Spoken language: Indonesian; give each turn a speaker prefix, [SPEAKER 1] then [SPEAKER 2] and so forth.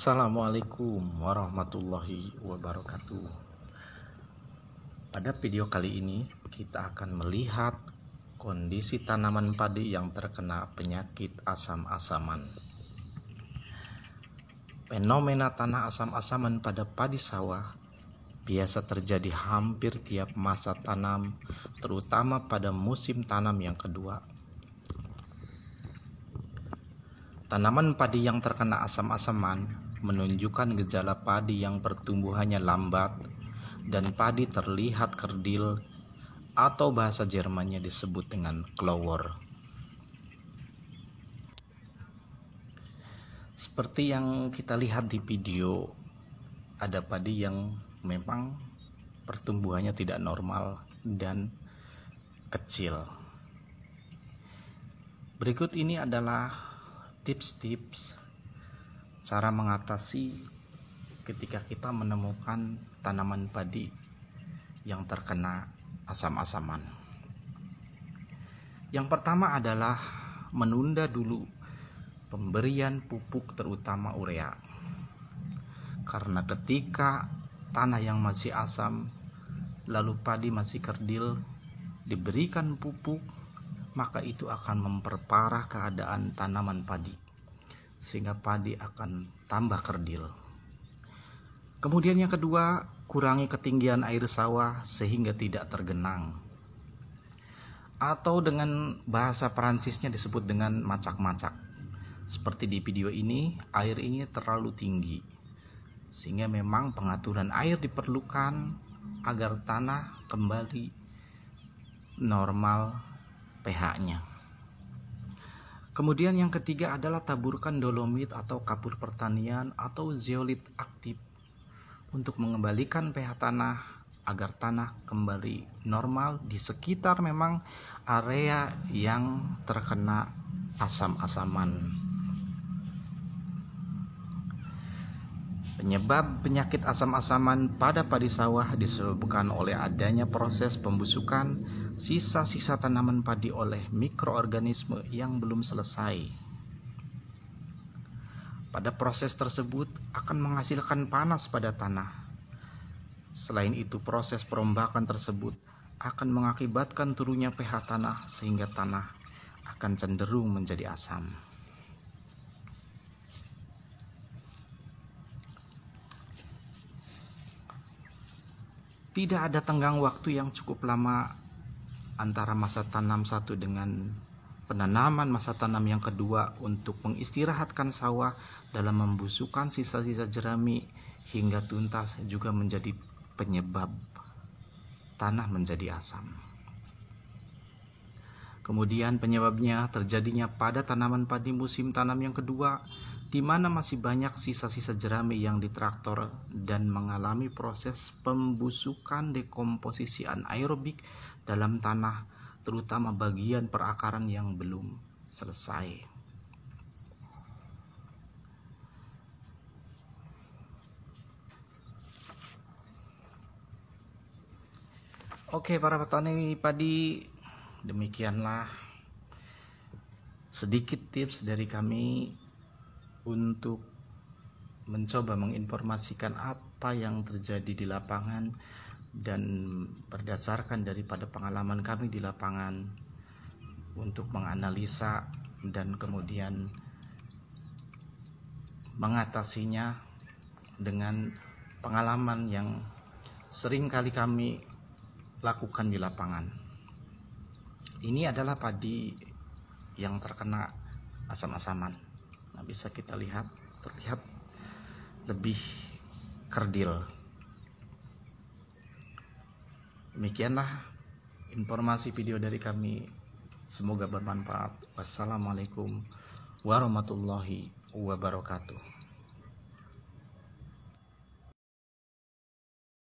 [SPEAKER 1] Assalamualaikum warahmatullahi wabarakatuh. Pada video kali ini kita akan melihat kondisi tanaman padi yang terkena penyakit asam-asaman. Fenomena tanah asam-asaman pada padi sawah biasa terjadi hampir tiap masa tanam, terutama pada musim tanam yang kedua. Tanaman padi yang terkena asam-asaman menunjukkan gejala padi yang pertumbuhannya lambat dan padi terlihat kerdil atau bahasa Jermannya disebut dengan clower. Seperti yang kita lihat di video, ada padi yang memang pertumbuhannya tidak normal dan kecil. Berikut ini adalah tips-tips cara mengatasi ketika kita menemukan tanaman padi yang terkena asam-asaman. Yang pertama adalah menunda dulu pemberian pupuk terutama urea. Karena ketika tanah yang masih asam lalu padi masih kerdil diberikan pupuk, maka itu akan memperparah keadaan tanaman padi sehingga padi akan tambah kerdil. Kemudian yang kedua, kurangi ketinggian air sawah sehingga tidak tergenang, atau dengan bahasa Perancisnya disebut dengan macak-macak. Seperti di video ini, air ini terlalu tinggi sehingga memang pengaturan air diperlukan agar tanah kembali normal pH-nya. Kemudian yang ketiga adalah taburkan dolomit atau kapur pertanian atau zeolit aktif untuk mengembalikan pH tanah agar tanah kembali normal di sekitar memang area yang terkena asam-asaman. Penyebab penyakit asam-asaman pada padi sawah disebabkan oleh adanya proses pembusukan sisa-sisa tanaman padi oleh mikroorganisme yang belum selesai. Pada proses tersebut akan menghasilkan panas pada tanah. Selain itu, proses perombakan tersebut akan mengakibatkan turunnya pH tanah sehingga tanah akan cenderung menjadi asam. Tidak ada tenggang waktu yang cukup lama antara masa tanam satu dengan penanaman masa tanam yang kedua untuk mengistirahatkan sawah dalam membusukkan sisa-sisa jerami hingga tuntas juga menjadi penyebab tanah menjadi asam. Kemudian penyebabnya terjadinya pada tanaman padi musim tanam yang kedua, di mana masih banyak sisa-sisa jerami yang ditraktor dan mengalami proses pembusukan dekomposisi anaerobik dalam tanah, terutama bagian perakaran yang belum selesai. Oke, para petani padi, demikianlah sedikit tips dari kami untuk mencoba menginformasikan apa yang terjadi di lapangan dan berdasarkan daripada pengalaman kami di lapangan untuk menganalisa dan kemudian mengatasinya dengan pengalaman yang sering kali kami lakukan di lapangan. Ini adalah padi yang terkena asam-asaman. Nah, bisa kita lihat terlihat lebih kerdil. Demikianlah informasi video dari kami, semoga bermanfaat. Wassalamualaikum warahmatullahi wabarakatuh.